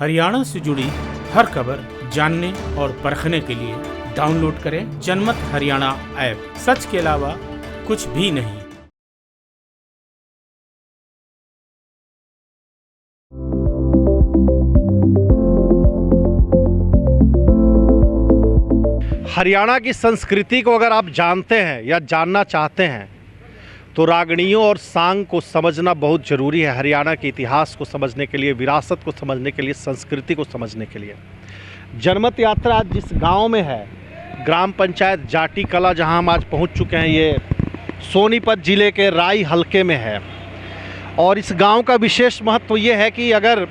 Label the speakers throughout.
Speaker 1: हरियाणा से जुड़ी हर खबर जानने और परखने के लिए डाउनलोड करें जनमत हरियाणा ऐप। सच के अलावा कुछ भी नहीं।
Speaker 2: हरियाणा की संस्कृति को अगर आप जानते हैं या जानना चाहते हैं तो रागणियों और सांग को समझना बहुत ज़रूरी है। हरियाणा के इतिहास को समझने के लिए, विरासत को समझने के लिए, संस्कृति को समझने के लिए। जनमत यात्रा आज जिस गांव में है, ग्राम पंचायत जाटी कला, जहां हम आज पहुंच चुके हैं, ये सोनीपत ज़िले के राई हलके में है। और इस गांव का विशेष महत्व ये है कि अगर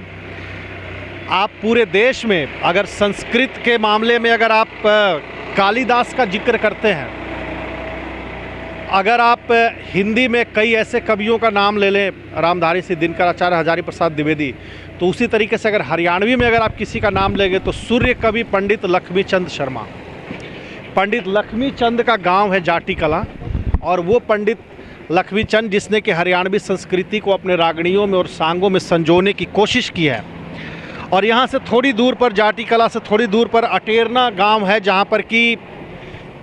Speaker 2: आप पूरे देश में अगर संस्कृत के मामले में अगर आप कालिदास का जिक्र करते हैं, अगर आप हिंदी में कई ऐसे कवियों का नाम ले लें, रामधारी सिंह दिनकर, आचार्य हजारी प्रसाद द्विवेदी, तो उसी तरीके से अगर हरियाणवी में अगर आप किसी का नाम लेंगे तो सूर्य कवि पंडित लक्ष्मी चंद शर्मा। पंडित लक्ष्मी चंद का गांव है जाटी कला, और वो पंडित लक्ष्मी चंद जिसने कि हरियाणवी संस्कृति को अपने रागणियों में और सांगों में संजोने की कोशिश की है। और यहाँ से थोड़ी दूर पर, जाटी कला से थोड़ी दूर पर अटेरना गांव है, जहाँ पर कि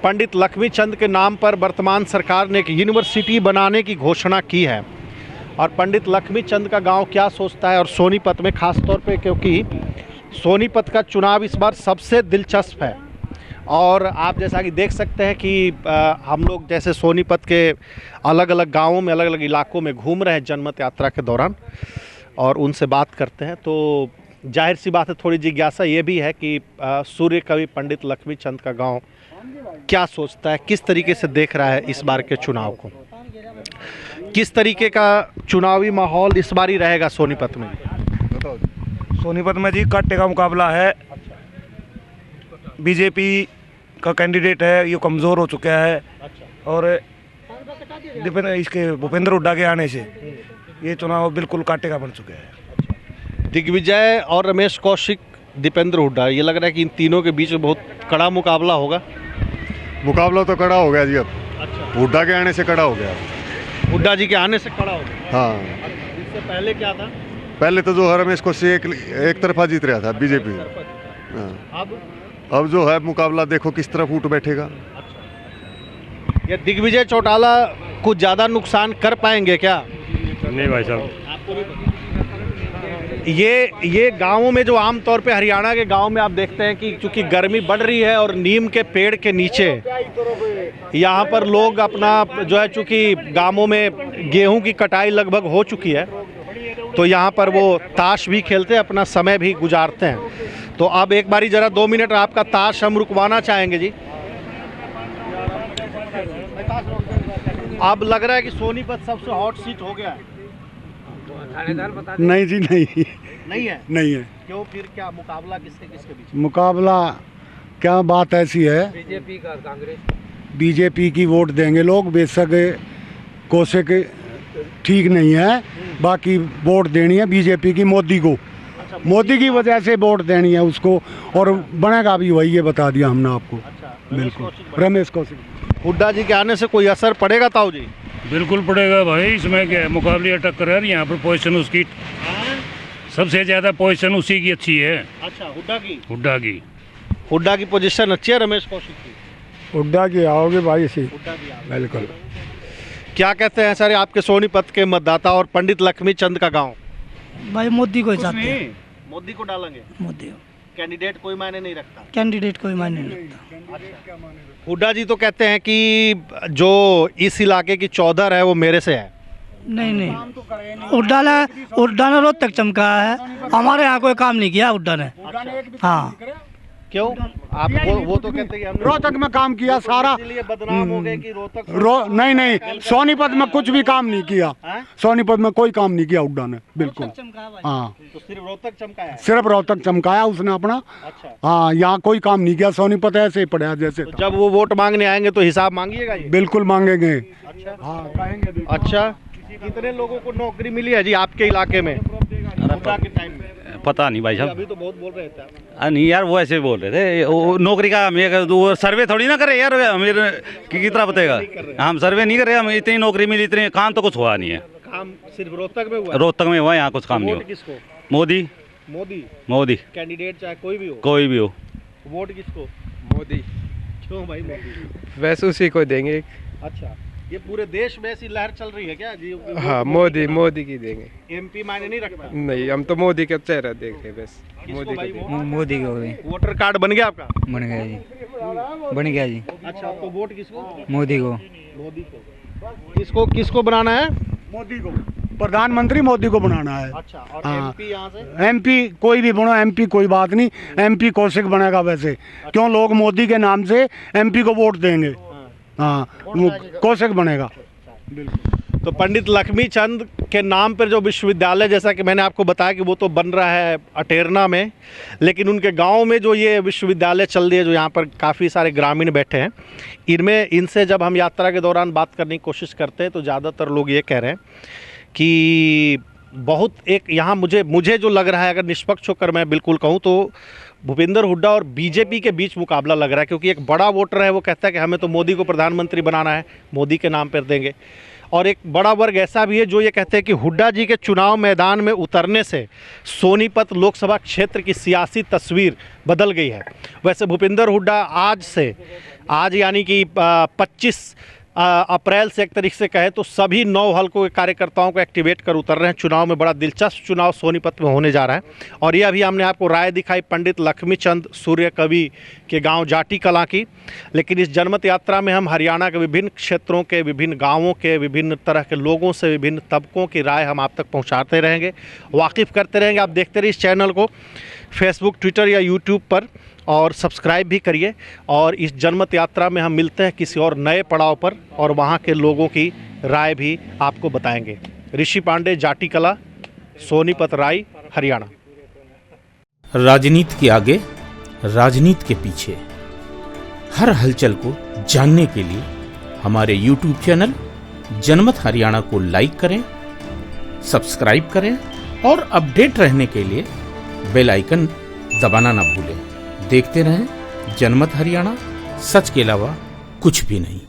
Speaker 2: पंडित लक्ष्मी चंद के नाम पर वर्तमान सरकार ने एक यूनिवर्सिटी बनाने की घोषणा की है। और पंडित लक्ष्मी चंद का गांव क्या सोचता है, और सोनीपत में ख़ास तौर पे, क्योंकि सोनीपत का चुनाव इस बार सबसे दिलचस्प है। और आप जैसा कि देख सकते हैं कि हम लोग जैसे सोनीपत के अलग अलग गाँवों में, अलग अलग इलाकों में घूम रहे हैं जनमत यात्रा के दौरान, और उनसे बात करते हैं। तो जाहिर सी बात है, थोड़ी जिज्ञासा ये भी है कि सूर्य कवि पंडित लक्ष्मी चंद का गांव क्या सोचता है, किस तरीके से देख रहा है इस बार के चुनाव को, किस तरीके का चुनावी माहौल इस बार ही रहेगा सोनीपत में।
Speaker 3: सोनीपत में जी कांटे का मुकाबला है। बीजेपी का कैंडिडेट है, ये कमज़ोर हो चुका है। और इसके भूपेंद्र हुड्डा के आने से ये चुनाव बिल्कुल कांटे का बन चुका है।
Speaker 2: दिग्विजय और रमेश कौशिक, दीपेंद्र हुड्डा, ये लग रहा है कि इन तीनों के बीच में बहुत कड़ा मुकाबला होगा।
Speaker 4: मुकाबला तो कड़ा हो गया जी अब। हुड्डा के आने से कड़ा हो गया।
Speaker 2: हुड्डा जी के आने से कड़ा हो गया।
Speaker 4: हाँ,
Speaker 2: इससे पहले क्या था?
Speaker 4: पहले तो जो है रमेश कौशिक एक तरफा जीत रहा था बीजेपी। हाँ, अब जो है मुकाबला देखो किस तरफ उठ बैठेगा।
Speaker 2: ये दिग्विजय चौटाला कुछ ज़्यादा नुकसान कर पाएंगे क्या?
Speaker 5: नहीं भाई साहब,
Speaker 2: ये गांवों में जो आम तौर पे हरियाणा के गांव में आप देखते हैं कि चूंकि गर्मी बढ़ रही है और नीम के पेड़ के नीचे यहाँ पर लोग अपना जो है, चूंकि गांवों में गेहूं की कटाई लगभग हो चुकी है, तो यहाँ पर वो ताश भी खेलते हैं, अपना समय भी गुजारते हैं। तो अब एक बारी ज़रा 2 मिनट आपका ताश हम रुकवाना चाहेंगे जी। अब लग रहा है कि सोनीपत सबसे हॉट सीट हो गया है।
Speaker 6: नहीं जी, नहीं
Speaker 2: है।
Speaker 6: नहीं है।
Speaker 2: क्यों? फिर क्या मुकाबला किसके बीच?
Speaker 6: मुकाबला क्या बात ऐसी है,
Speaker 2: बीजेपी का कांग्रेस,
Speaker 6: बीजेपी की वोट देंगे लोग। बेशक कौशिक ठीक नहीं है, बाकी वोट देनी है बीजेपी की, मोदी को। मोदी की वजह से वोट देनी है उसको, और बनेगा भी वही, ये बता दिया हमने आपको। बिल्कुल, रमेश कौशिक।
Speaker 2: हुड्डा जी के आने से कोई असर पड़ेगा ताऊ जी?
Speaker 5: बिल्कुल पड़ेगा भाई। इसमें क्या मुकाबले टक्कर है, यहाँ पर पोजीशन उसकी सबसे ज़्यादा पोजीशन उसी की अच्छी है।
Speaker 2: अच्छा, हुड्डा की हुड्डा की पोजीशन अच्छी है, रमेश कौशिक की।
Speaker 6: हुड्डा की आओगे भाई से, बिल्कुल।
Speaker 2: क्या कहते हैं सर आपके सोनीपत के मतदाता और पंडित लक्ष्मी चंद का गांव?
Speaker 7: भाई मोदी को ही चाहते हैं।
Speaker 2: मोदी को डालेंगे?
Speaker 7: मोदी
Speaker 2: कैंडिडेट कोई मायने नहीं रखता?
Speaker 7: कैंडिडेट कोई मायने नहीं रखता।
Speaker 2: हुड्डा जी तो कहते हैं कि जो इस इलाके की चौधर है वो मेरे से है।
Speaker 7: नहीं, हुड्डा ने रोहतक चमका है, हमारे यहाँ कोई काम नहीं किया हुड्डा ने। हाँ,
Speaker 2: क्यों? आप वो तो कहते हैं
Speaker 6: रोहतक में काम किया सारा,
Speaker 2: इसलिए बदनाम हो गए कि रोहतक
Speaker 6: नहीं, सोनीपत में कुछ भी काम नहीं किया। सोनीपत में कोई काम नहीं किया हुड्डा ने, बिल्कुल। हाँ,
Speaker 2: तो सिर्फ रोहतक चमकाया?
Speaker 6: सिर्फ रोहतक चमकाया उसने अपना।
Speaker 2: अच्छा।
Speaker 6: हाँ, यहाँ कोई काम नहीं किया, सोनीपत ऐसे ही पड़ा जैसे।
Speaker 2: तो जब वो वोट मांगने आएंगे तो हिसाब मांगिएगा ये?
Speaker 6: बिल्कुल मांगेंगे।
Speaker 2: अच्छा।
Speaker 6: हाँ, कहेंगे।
Speaker 2: अच्छा, कितने लोगों को नौकरी मिली है जी आपके इलाके में हुड्डा के टाइम में?
Speaker 5: पता नहीं भाई साहब।
Speaker 2: अभी तो बहुत बोल रहे थे।
Speaker 5: नहीं यार, वो ऐसे बोल रहे थे। नौकरी का हम ये सर्वे थोड़ी ना करे यार, हमें कितना बताएगा। हम सर्वे नहीं करे, हम इतनी नौकरी मिली, इतने काम तो कुछ हुआ नहीं है।
Speaker 2: काम सिर्फ रोहतक में हुआ?
Speaker 5: रोहतक में हुआ, यहाँ कुछ काम नहीं हुआ।
Speaker 2: किसको?
Speaker 5: मोदी।
Speaker 2: मोदी
Speaker 5: मोदी
Speaker 2: कैंडिडेट चाहे कोई भी हो,
Speaker 5: कोई भी हो।
Speaker 2: वोट किसको?
Speaker 8: मोदी।
Speaker 2: क्यों भाई मोदी?
Speaker 8: वैसे उसी को देंगे।
Speaker 2: अच्छा, ये पूरे देश में ऐसी लहर चल रही है क्या जी?
Speaker 8: हाँ, मोदी की देंगे।
Speaker 2: एमपी मायने नहीं रखता?
Speaker 8: नहीं, हम तो मोदी का चेहरा देख रहे हैं बस।
Speaker 2: मोदी
Speaker 8: भाई
Speaker 7: मोदी को
Speaker 2: वोटर कार्ड बन गया आपका?
Speaker 7: बन गया जी, बन गया जी।
Speaker 2: अच्छा, तो वोट किसको?
Speaker 7: मोदी को।
Speaker 2: मोदी को। किसको बनाना है?
Speaker 6: मोदी को, प्रधानमंत्री मोदी को बनाना है।
Speaker 2: अच्छा, और
Speaker 6: हाँ।
Speaker 2: एमपी यहाँ से?
Speaker 6: एमपी कोई भी बनो, एमपी कोई बात नहीं, एमपी कौशिक बनेगा वैसे। क्यों लोग मोदी के नाम से एमपी को वोट देंगे? हाँ, कौशिक बनेगा।
Speaker 2: तो पंडित लक्ष्मी चंद के नाम पर जो विश्वविद्यालय, जैसा कि मैंने आपको बताया कि वो तो बन रहा है अटेरना में, लेकिन उनके गांव में जो ये विश्वविद्यालय चल रही है, जो यहाँ पर काफ़ी सारे ग्रामीण बैठे हैं, इनसे जब हम यात्रा के दौरान बात करने की कोशिश करते हैं तो ज़्यादातर लोग ये कह रहे हैं कि बहुत एक यहाँ मुझे जो लग रहा है, अगर निष्पक्ष होकर मैं बिल्कुल कहूँ तो भूपेंद्र हुड्डा और बीजेपी के बीच मुकाबला लग रहा है, क्योंकि एक बड़ा वोटर है वो कहता है कि हमें तो मोदी को प्रधानमंत्री बनाना है, मोदी के नाम पर देंगे। और एक बड़ा वर्ग ऐसा भी है जो ये कहते हैं कि हुड्डा जी के चुनाव मैदान में उतरने से सोनीपत लोकसभा क्षेत्र की सियासी तस्वीर बदल गई है। वैसे भूपेंद्र हुड्डा आज यानी कि 25 अप्रैल से एक तरीके से कहे तो सभी 9 हलकों के कार्यकर्ताओं को एक्टिवेट कर उतर रहे हैं चुनाव में। बड़ा दिलचस्प चुनाव सोनीपत में होने जा रहा है। और ये अभी हमने आपको राय दिखाई पंडित लक्ष्मी चंद सूर्य कवि के गांव जाटी कलां की, लेकिन इस जनमत यात्रा में हम हरियाणा के विभिन्न क्षेत्रों के, विभिन्न गाँवों के, विभिन्न तरह के लोगों से, विभिन्न तबकों की राय हम आप तक पहुँचाते रहेंगे, वाकिफ़ करते रहेंगे। आप देखते रहिए इस चैनल को फेसबुक, ट्विटर या यूट्यूब पर, और सब्सक्राइब भी करिए। और इस जनमत यात्रा में हम मिलते हैं किसी और नए पड़ाव पर, और वहाँ के लोगों की राय भी आपको बताएंगे। ऋषि पांडे, जाटी कला, सोनीपत राई, हरियाणा।
Speaker 1: राजनीति के आगे, राजनीति के पीछे, हर हलचल को जानने के लिए हमारे YouTube चैनल जनमत हरियाणा को लाइक करें, सब्सक्राइब करें और अपडेट रहने के लिए बेल आइकन दबाना ना भूलें। देखते रहें जनमत हरियाणा, सच के अलावा कुछ भी नहीं।